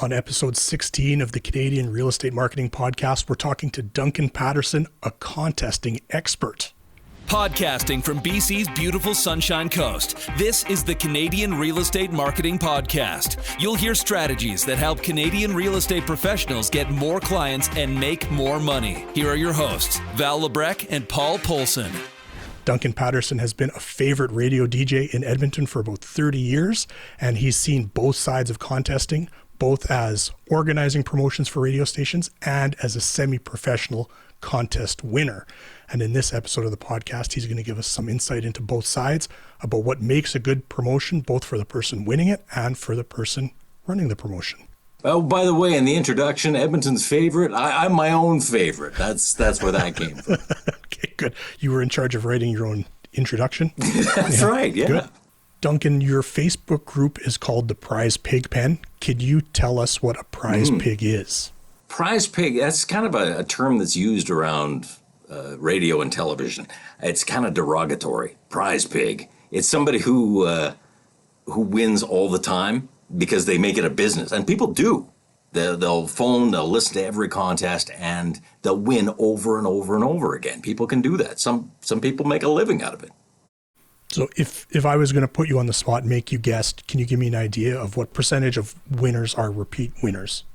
On episode 16 of the Canadian Real Estate Marketing Podcast, we're talking to Duncan Paterson, a contesting expert. Podcasting from BC's beautiful Sunshine Coast, this is the Canadian Real Estate Marketing Podcast. You'll hear strategies that help Canadian real estate professionals get more clients and make more money. Here are your hosts, Val Lebrecq and Paul Polson. Duncan Paterson has been a favorite radio DJ in Edmonton for about 30 years, and he's seen both sides of contesting, both as organizing promotions for radio stations and as a semi-professional contest winner. And in this episode of the podcast, he's going to give us some insight into both sides about what makes a good promotion, both for the person winning it and for the person running the promotion. Oh, by the way, in the introduction, Edmonton's favorite, I'm my own favorite. That's where that came from. Okay, good. You were in charge of writing your own introduction? That's right, yeah. Good. Duncan, your Facebook group is called the Prize Pig Pen. Could you tell us what a prize pig is? Prize pig, that's kind of a term that's used around radio and television. It's kind of derogatory. Prize pig. It's somebody who wins all the time because they make it a business. And people do. They'll phone, they'll listen to every contest, and they'll win over and over and over again. People can do that. Some people make a living out of it. So if I was going to put you on the spot and make you guess, can you give me an idea of what percentage of winners are repeat winners?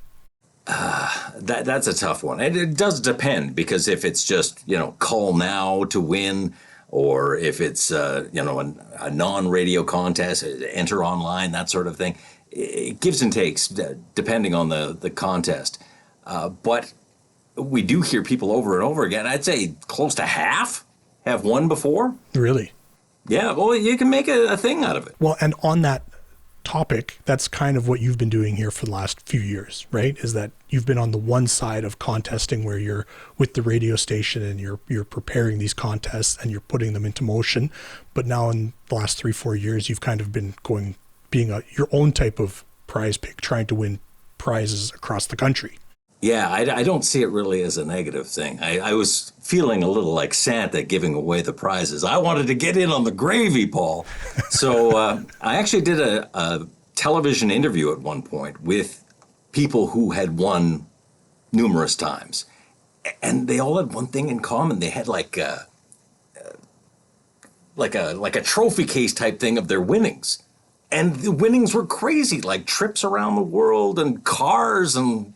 That's a tough one. It does depend, because if it's just, call now to win, or if it's, a non-radio contest, enter online, that sort of thing, it gives and takes depending on the contest. But we do hear people over and over again. I'd say close to half have won before. Really? Yeah, well, you can make a thing out of it. Well, and on that topic, that's kind of what you've been doing here for the last few years, right? Is that you've been on the one side of contesting where you're with the radio station and you're preparing these contests and you're putting them into motion. But now in the last 3-4 years, you've kind of been being your own type of prize pig, trying to win prizes across the country. Yeah, I don't see it really as a negative thing. I was feeling a little like Santa giving away the prizes. I wanted to get in on the gravy, Paul. So I actually did a television interview at one point with people who had won numerous times. And they all had one thing in common. They had like a trophy case type thing of their winnings. And the winnings were crazy, like trips around the world and cars and...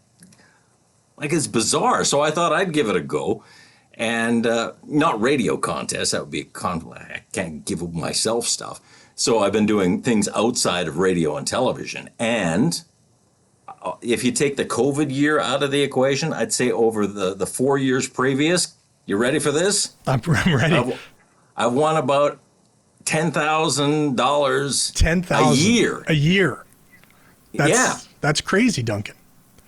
it's bizarre. So I thought I'd give it a go. And not radio contests. That would be a conflict. I can't give myself stuff. So I've been doing things outside of radio and television. And if you take the COVID year out of the equation, I'd say over the 4 years previous, you ready for this? I'm ready. I've won about $10,000 $10,000 a year. That's crazy, Duncan.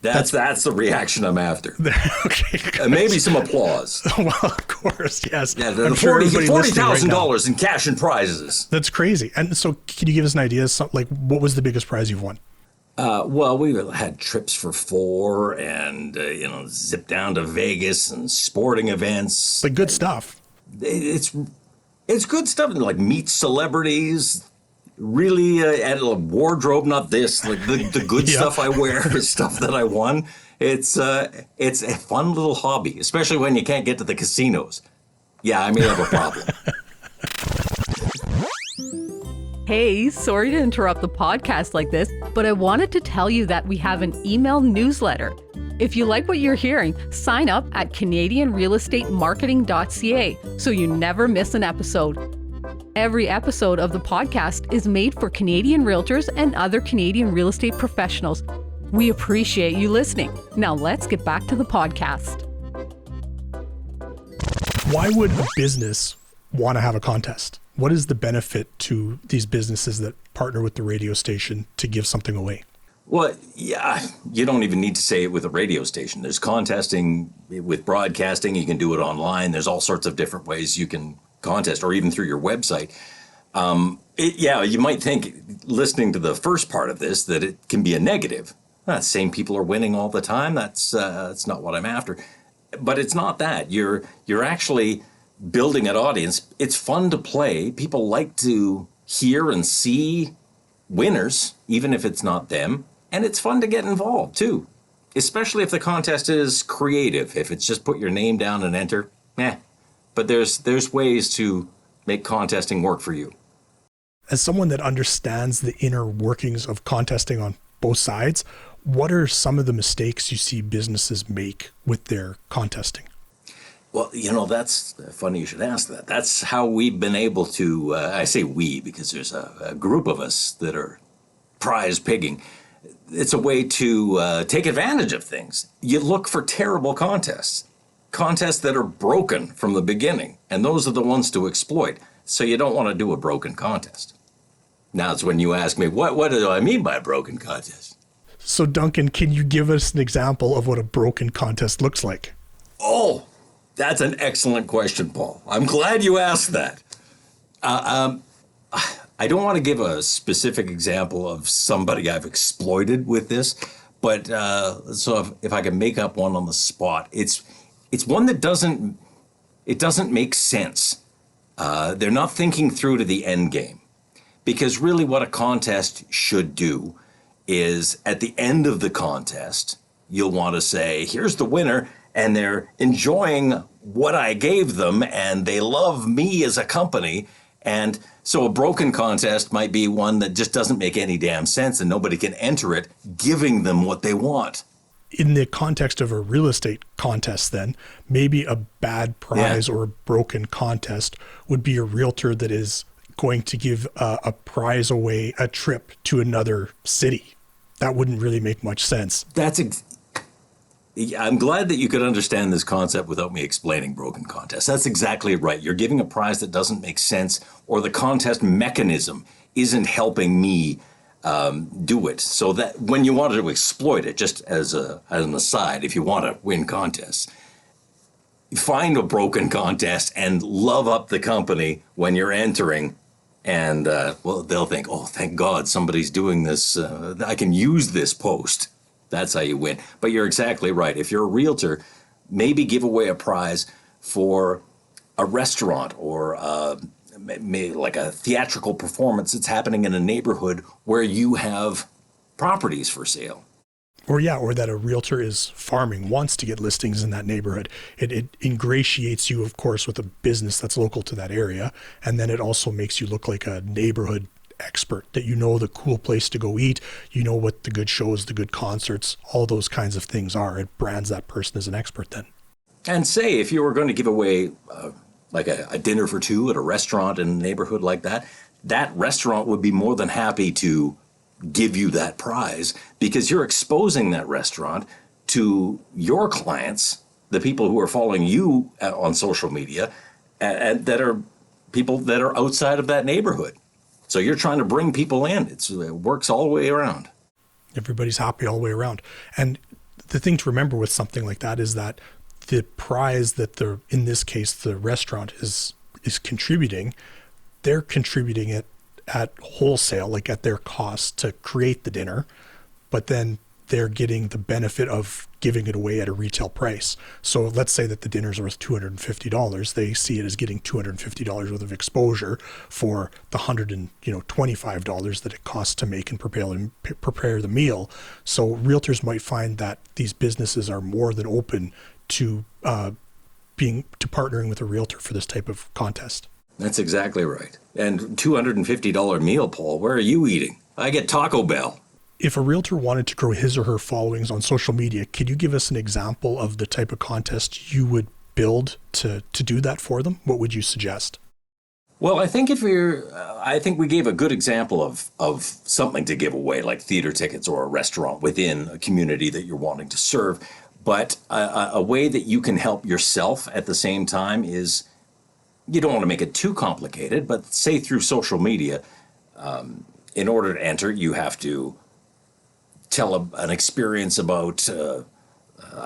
That's the reaction I'm after. Okay. And maybe some applause. Well, of course, yes. Yeah, $40,000 in cash and prizes. That's crazy. And so can you give us an idea, what was the biggest prize you've won? Well, we had trips for 4 and, zip down to Vegas and sporting events. Like good stuff. It's good stuff. Like meet celebrities. Really added a wardrobe, not this. Like the good stuff I wear is stuff that I won. It's a fun little hobby, especially when you can't get to the casinos. Yeah, I may have a problem. Hey, sorry to interrupt the podcast like this, but I wanted to tell you that we have an email newsletter. If you like what you're hearing, sign up at canadianrealestatemarketing.ca so you never miss an episode. Every episode of the podcast is made for Canadian realtors and other Canadian real estate professionals. We appreciate you listening. Now let's get back to the podcast. Why would a business want to have a contest? What is the benefit to these businesses that partner with the radio station to give something away? Well, yeah, you don't even need to say it with a radio station. There's contesting with broadcasting. You can do it online. There's all sorts of different ways you can contest, or even through your website. You might think, listening to the first part of this, that it can be a negative. Same people are winning all the time. That's not what I'm after. But it's not that. You're actually building an audience. It's fun to play. People like to hear and see winners, even if it's not them. And it's fun to get involved too, especially if the contest is creative. If it's just put your name down and enter, But there's ways to make contesting work for you. As someone that understands the inner workings of contesting on both sides, what are some of the mistakes you see businesses make with their contesting? Well, that's funny you should ask that. That's how we've been able to, I say we because there's a group of us that are prize pigging. It's a way to take advantage of things. You look for terrible contests that are broken from the beginning, and those are the ones to exploit. So you don't want to do a broken contest. Now it's when you ask me, what do I mean by a broken contest? So Duncan, can you give us an example of what a broken contest looks like? Oh, that's an excellent question, Paul. I'm glad you asked that. I don't want to give a specific example of somebody I've exploited with this, but so if I can make up one on the spot, it's one that doesn't make sense. They're not thinking through to the end game, because really what a contest should do is at the end of the contest, you'll want to say, here's the winner, and they're enjoying what I gave them, and they love me as a company. And so a broken contest might be one that just doesn't make any damn sense, and nobody can enter it, giving them what they want. In the context of a real estate contest, then, maybe a bad prize or a broken contest would be a realtor that is going to give a prize away, a trip to another city. That wouldn't really make much sense. I'm glad that you could understand this concept without me explaining broken contests. That's exactly right. You're giving a prize that doesn't make sense, or the contest mechanism isn't helping me do it. So that when you want to exploit it, just as an aside, if you want to win contests, find a broken contest and love up the company when you're entering. And they'll think, oh, thank God somebody's doing this. I can use this post. That's how you win. But you're exactly right. If you're a realtor, maybe give away a prize for a restaurant or maybe like a theatrical performance that's happening in a neighborhood where you have properties for sale. Or that a realtor is farming, wants to get listings in that neighborhood. It ingratiates you, of course, with a business that's local to that area. And then it also makes you look like a neighborhood expert, that you know the cool place to go eat, you know what the good shows, the good concerts, all those kinds of things are. It brands that person as an expert then. And say if you were going to give away like a dinner for two at a restaurant in a neighborhood like that, that restaurant would be more than happy to give you that prize, because you're exposing that restaurant to your clients, the people who are following you on social media, and that are people that are outside of that neighborhood. So you're trying to bring people in. It works all the way around. Everybody's happy all the way around. And the thing to remember with something like that is that the prize that in this case, the restaurant is contributing, they're contributing it at wholesale, like at their cost to create the dinner, but then they're getting the benefit of giving it away at a retail price. So let's say that the dinner's worth $250. They see it as getting $250 worth of exposure for the $125 that it costs to make and prepare the meal. So realtors might find that these businesses are more than open to partnering with a realtor for this type of contest. That's exactly right. And $250 meal, Paul, where are you eating? I get Taco Bell. If a realtor wanted to grow his or her followings on social media, could you give us an example of the type of contest you would build to do that for them? What would you suggest? Well, I think I think we gave a good example of something to give away, like theater tickets or a restaurant within a community that you're wanting to serve. But a way that you can help yourself at the same time is, you don't want to make it too complicated, but say through social media, in order to enter, you have to tell an experience about a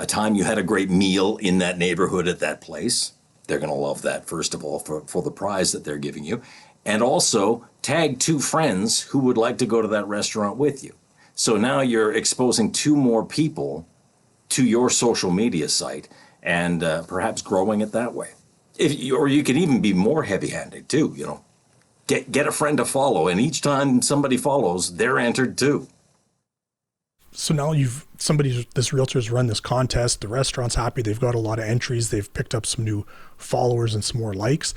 time you had a great meal in that neighborhood at that place. They're going to love that, first of all, for the prize that they're giving you. And also tag 2 friends who would like to go to that restaurant with you. So now you're exposing 2 more people to your social media site and perhaps growing it that way. Or you could even be more heavy-handed too, Get a friend to follow, and each time somebody follows, they're entered too. So now this realtor's run this contest, the restaurant's happy, they've got a lot of entries, they've picked up some new followers and some more likes.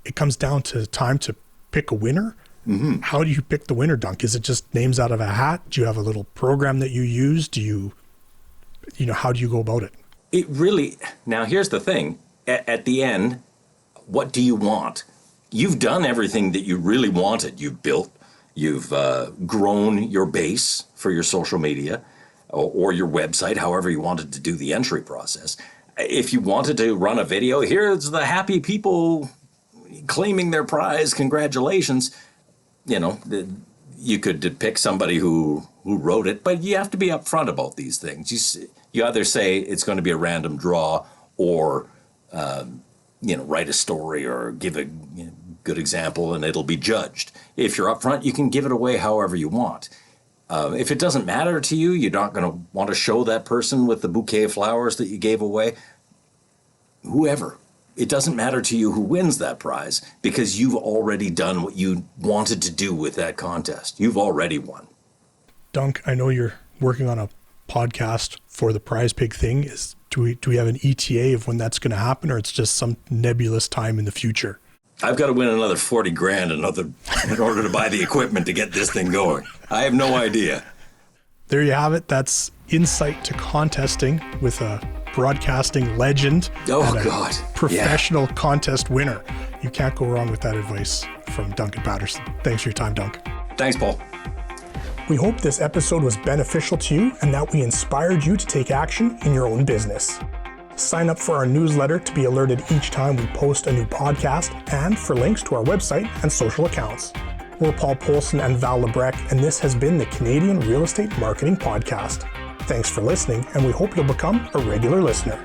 It comes down to time to pick a winner. Mm-hmm. How do you pick the winner, Dunk? Is it just names out of a hat? Do you have a little program that you use? How do you go about it? It really, now here's the thing, at the end, what do you want? You've done everything that you really wanted. You've grown your base for your social media or your website, however you wanted to do the entry process. If you wanted to run a video, here's the happy people claiming their prize, congratulations. You could pick somebody who wrote it, but you have to be upfront about these things. You either say it's going to be a random draw or, write a story or give a good example and it'll be judged. If you're upfront, you can give it away however you want. If it doesn't matter to you, you're not going to want to show that person with the bouquet of flowers that you gave away. Whoever. It doesn't matter to you who wins that prize because you've already done what you wanted to do with that contest. You've already won. Dunk, I know you're working on a podcast for the Prize Pig thing. Do we have an ETA of when that's going to happen, or it's just some nebulous time in the future? I've got to win another 40 grand in order to buy the equipment to get this thing going. I have no idea. There you have it. That's insight to contesting with a broadcasting legend. Oh, God. Professional contest winner. You can't go wrong with that advice from Duncan Paterson. Thanks for your time, Dunk. Thanks, Paul. We hope this episode was beneficial to you and that we inspired you to take action in your own business. Sign up for our newsletter to be alerted each time we post a new podcast and for links to our website and social accounts. We're Paul Polson and Val Lebrecq, and this has been the Canadian Real Estate Marketing Podcast. Thanks for listening, and we hope you'll become a regular listener.